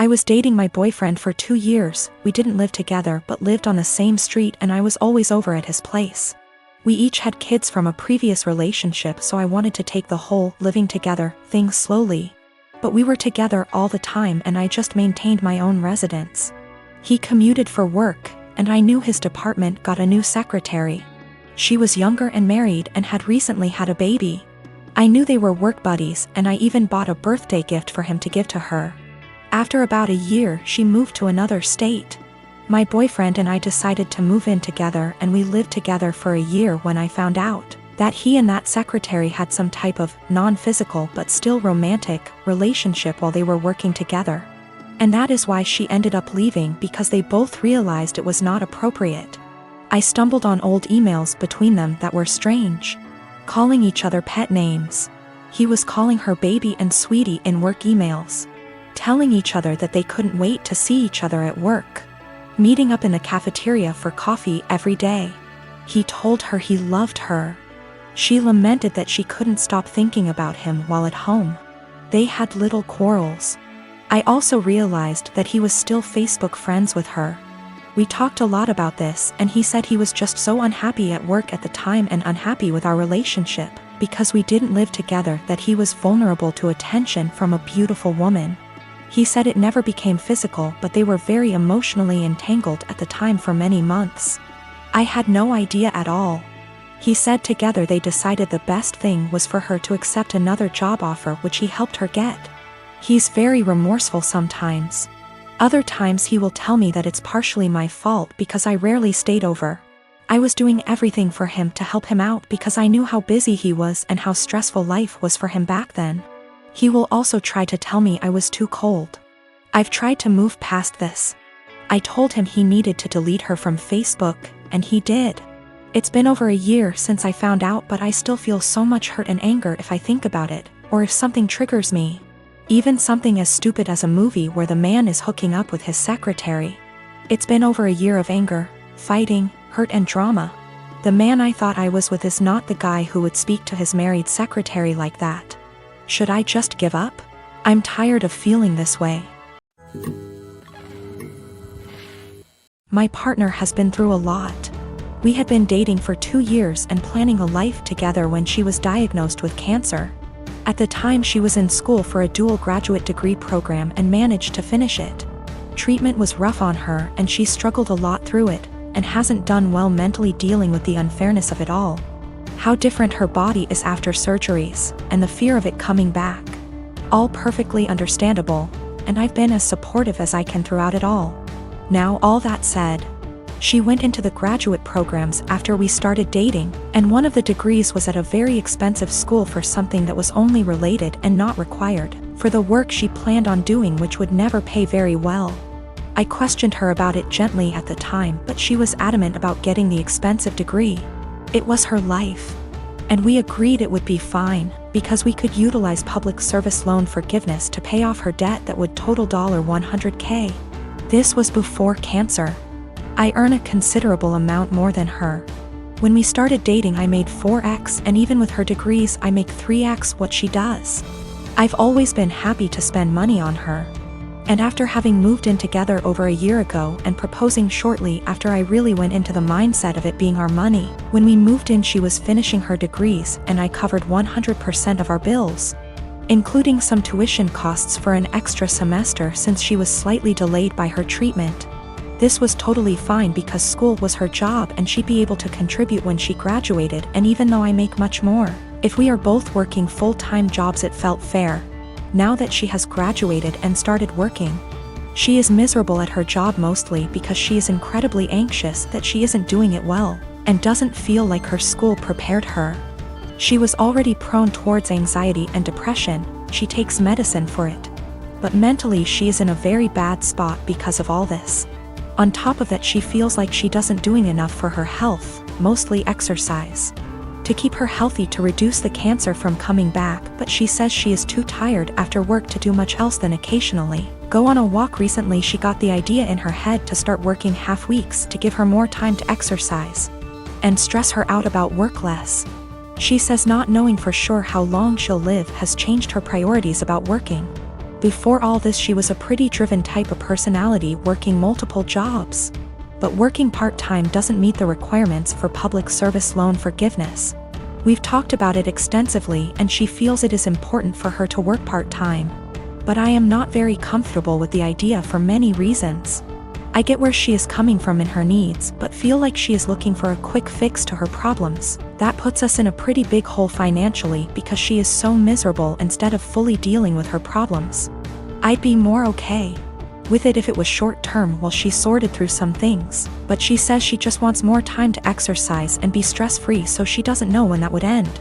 I was dating my boyfriend for 2 years. We didn't live together but lived on the same street, and I was always over at his place. We each had kids from a previous relationship, so I wanted to take the whole living together thing slowly. But we were together all the time and I just maintained my own residence. He commuted for work, and I knew his department got a new secretary. She was younger and married and had recently had a baby. I knew they were work buddies, and I even bought a birthday gift for him to give to her. After about a year, she moved to another state. My boyfriend and I decided to move in together, and we lived together for a year when I found out that he and that secretary had some type of non-physical but still romantic relationship while they were working together. And that is why she ended up leaving, because they both realized it was not appropriate. I stumbled on old emails between them that were strange, calling each other pet names. He was calling her baby and sweetie in work emails, telling each other that they couldn't wait to see each other at work, meeting up in the cafeteria for coffee every day. He told her he loved her. She lamented that she couldn't stop thinking about him while at home. They had little quarrels. I also realized that he was still Facebook friends with her. We talked a lot about this, and he said he was just so unhappy at work at the time and unhappy with our relationship, because we didn't live together, that he was vulnerable to attention from a beautiful woman. He said it never became physical, but they were very emotionally entangled at the time for many months. I had no idea at all. He said together they decided the best thing was for her to accept another job offer, which he helped her get. He's very remorseful sometimes. Other times he will tell me that it's partially my fault because I rarely stayed over. I was doing everything for him to help him out because I knew how busy he was and how stressful life was for him back then. He will also try to tell me I was too cold. I've tried to move past this. I told him he needed to delete her from Facebook, and he did. It's been over a year since I found out, but I still feel so much hurt and anger if I think about it, or if something triggers me. Even something as stupid as a movie where the man is hooking up with his secretary. It's been over a year of anger, fighting, hurt and drama. The man I thought I was with is not the guy who would speak to his married secretary like that. Should I just give up? I'm tired of feeling this way. My partner has been through a lot. We had been dating for 2 years and planning a life together when she was diagnosed with cancer. At the time she was in school for a dual graduate degree program and managed to finish it. Treatment was rough on her and she struggled a lot through it, and hasn't done well mentally dealing with the unfairness of it all. How different her body is after surgeries, and the fear of it coming back. All perfectly understandable, and I've been as supportive as I can throughout it all. Now, all that said, she went into the graduate programs after we started dating, and one of the degrees was at a very expensive school for something that was only related and not required for the work she planned on doing, which would never pay very well. I questioned her about it gently at the time, but she was adamant about getting the expensive degree. It was her life. And we agreed it would be fine, because we could utilize public service loan forgiveness to pay off her debt that would total $100K. This was before cancer. I earn a considerable amount more than her. When we started dating I made 4x, and even with her degrees I make 3x what she does. I've always been happy to spend money on her. And after having moved in together over a year ago and proposing shortly after, I really went into the mindset of it being our money. When we moved in she was finishing her degrees and I covered 100% of our bills, including some tuition costs for an extra semester since she was slightly delayed by her treatment. This was totally fine because school was her job and she'd be able to contribute when she graduated, and even though I make much more, if we are both working full-time jobs it felt fair. Now that she has graduated and started working, she is miserable at her job mostly because she is incredibly anxious that she isn't doing it well, and doesn't feel like her school prepared her. She was already prone towards anxiety and depression, she takes medicine for it. But mentally she is in a very bad spot because of all this. On top of that she feels like she doesn't doing enough for her health, mostly exercise, to keep her healthy to reduce the cancer from coming back, but she says she is too tired after work to do much else than occasionally go on a walk. Recently she got the idea in her head to start working half weeks to give her more time to exercise and stress her out about work less. She says not knowing for sure how long she'll live has changed her priorities about working. Before all this, she was a pretty driven type of personality, working multiple jobs. But working part-time doesn't meet the requirements for public service loan forgiveness. We've talked about it extensively, and she feels it is important for her to work part-time. But I am not very comfortable with the idea for many reasons. I get where she is coming from in her needs, but feel like she is looking for a quick fix to her problems. That puts us in a pretty big hole financially because she is so miserable instead of fully dealing with her problems. I'd be more okay with it if it was short-term while she sorted through some things, but she says she just wants more time to exercise and be stress-free, so she doesn't know when that would end.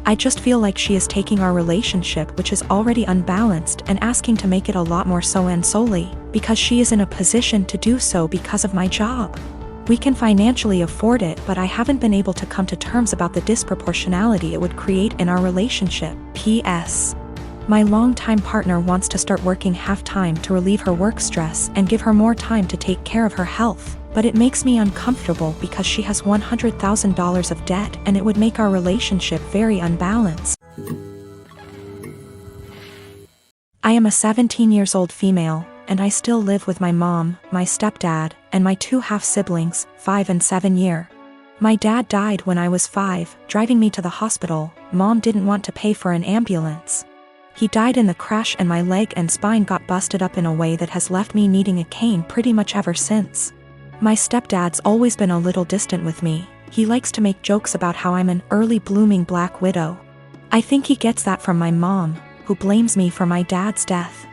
I just feel like she is taking our relationship, which is already unbalanced, and asking to make it a lot more so, and solely because she is in a position to do so because of my job. We can financially afford it, but I haven't been able to come to terms about the disproportionality it would create in our relationship. P.S. My longtime partner wants to start working half-time to relieve her work stress and give her more time to take care of her health, but it makes me uncomfortable because she has $100,000 of debt, and it would make our relationship very unbalanced. I am a 17-year-old female, and I still live with my mom, my stepdad, and my two half-siblings, 5 and 7 years. My dad died when I was 5, driving me to the hospital. Mom didn't want to pay for an ambulance. He died in the crash, and my leg and spine got busted up in a way that has left me needing a cane pretty much ever since. My stepdad's always been a little distant with me. He likes to make jokes about how I'm an early blooming black widow. I think he gets that from my mom, who blames me for my dad's death.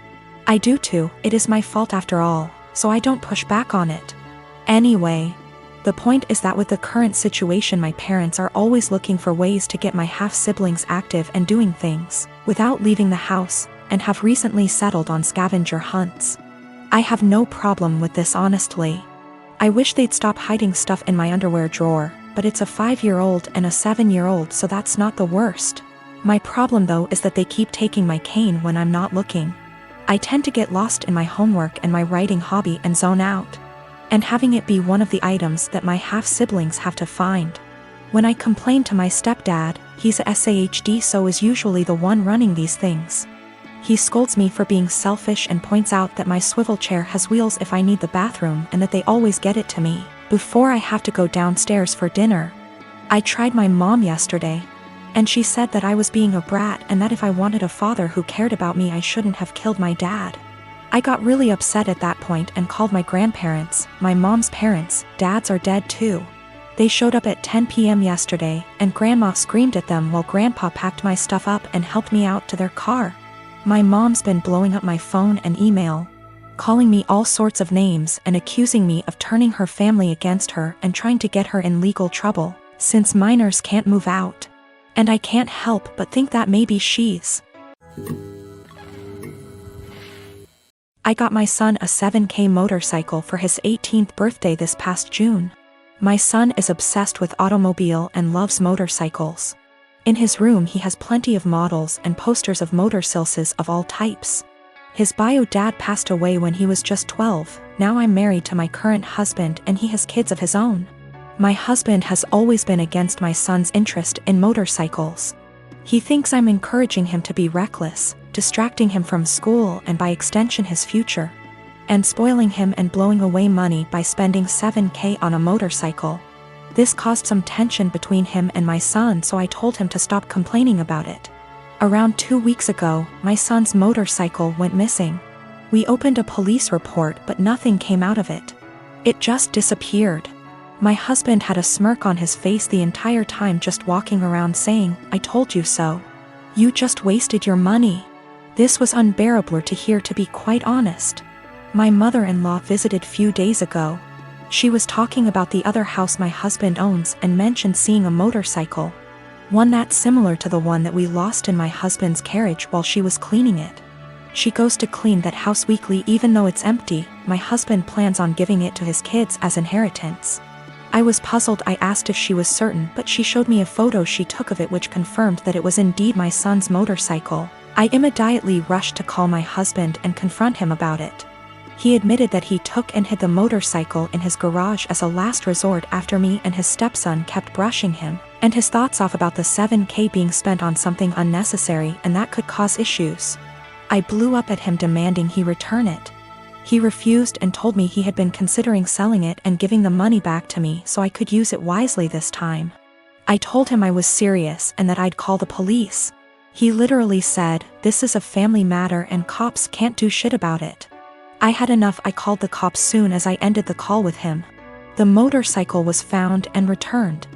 I do too. It is my fault after all, so I don't push back on it. Anyway, the point is that with the current situation, my parents are always looking for ways to get my half-siblings active and doing things without leaving the house, and have recently settled on scavenger hunts. I have no problem with this, honestly. I wish they'd stop hiding stuff in my underwear drawer, but it's a 5-year-old and a 7-year-old, so that's not the worst. My problem though is that they keep taking my cane when I'm not looking. I tend to get lost in my homework and my writing hobby and zone out, and having it be one of the items that my half-siblings have to find. When I complain to my stepdad, he's a SAHD, so is usually the one running these things. He scolds me for being selfish and points out that my swivel chair has wheels if I need the bathroom, and that they always get it to me before I have to go downstairs for dinner. I tried my mom yesterday, and she said that I was being a brat, and that if I wanted a father who cared about me, I shouldn't have killed my dad. I got really upset at that point and called my grandparents, my mom's parents. Dads are dead too. They showed up at 10 p.m. yesterday, and Grandma screamed at them while Grandpa packed my stuff up and helped me out to their car. My mom's been blowing up my phone and email, calling me all sorts of names and accusing me of turning her family against her and trying to get her in legal trouble, since minors can't move out. And I can't help but think that maybe she's. I got my son a 7K motorcycle for his 18th birthday this past June. My son is obsessed with automobile and loves motorcycles. In his room he has plenty of models and posters of motorcycles of all types. His bio dad passed away when he was just 12. Now I'm married to my current husband, and he has kids of his own. My husband has always been against my son's interest in motorcycles. He thinks I'm encouraging him to be reckless, distracting him from school and by extension his future, and spoiling him and blowing away money by spending 7K on a motorcycle. This caused some tension between him and my son, so I told him to stop complaining about it. Around 2 weeks ago, my son's motorcycle went missing. We opened a police report, but nothing came out of it. It just disappeared. My husband had a smirk on his face the entire time, just walking around saying, "I told you so. You just wasted your money." This was unbearable to hear, to be quite honest. My mother-in-law visited few days ago. She was talking about the other house my husband owns and mentioned seeing a motorcycle, one that's similar to the one that we lost in my husband's carriage while she was cleaning it. She goes to clean that house weekly even though it's empty. My husband plans on giving it to his kids as inheritance. I was puzzled. I asked if she was certain, but she showed me a photo she took of it which confirmed that it was indeed my son's motorcycle. I immediately rushed to call my husband and confront him about it. He admitted that he took and hid the motorcycle in his garage as a last resort after me and his stepson kept brushing him and his thoughts off about the 7K being spent on something unnecessary and that could cause issues. I blew up at him demanding he return it. He refused and told me he had been considering selling it and giving the money back to me so I could use it wisely this time. I told him I was serious and that I'd call the police. He literally said, "This is a family matter and cops can't do shit about it." I had enough. I called the cops soon as I ended the call with him. The motorcycle was found and returned.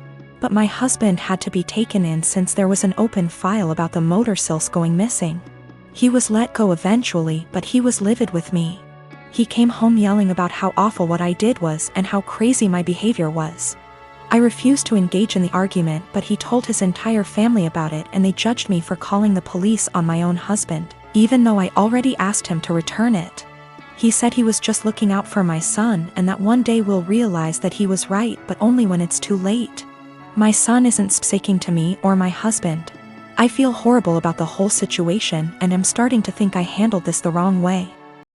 But my husband had to be taken in since there was an open file about the motorcycles going missing. He was let go eventually, but he was livid with me. He came home yelling about how awful what I did was and how crazy my behavior was. I refused to engage in the argument, but he told his entire family about it and they judged me for calling the police on my own husband, even though I already asked him to return it. He said he was just looking out for my son and that one day we'll realize that he was right, but only when it's too late. My son isn't speaking to me or my husband. I feel horrible about the whole situation and am starting to think I handled this the wrong way.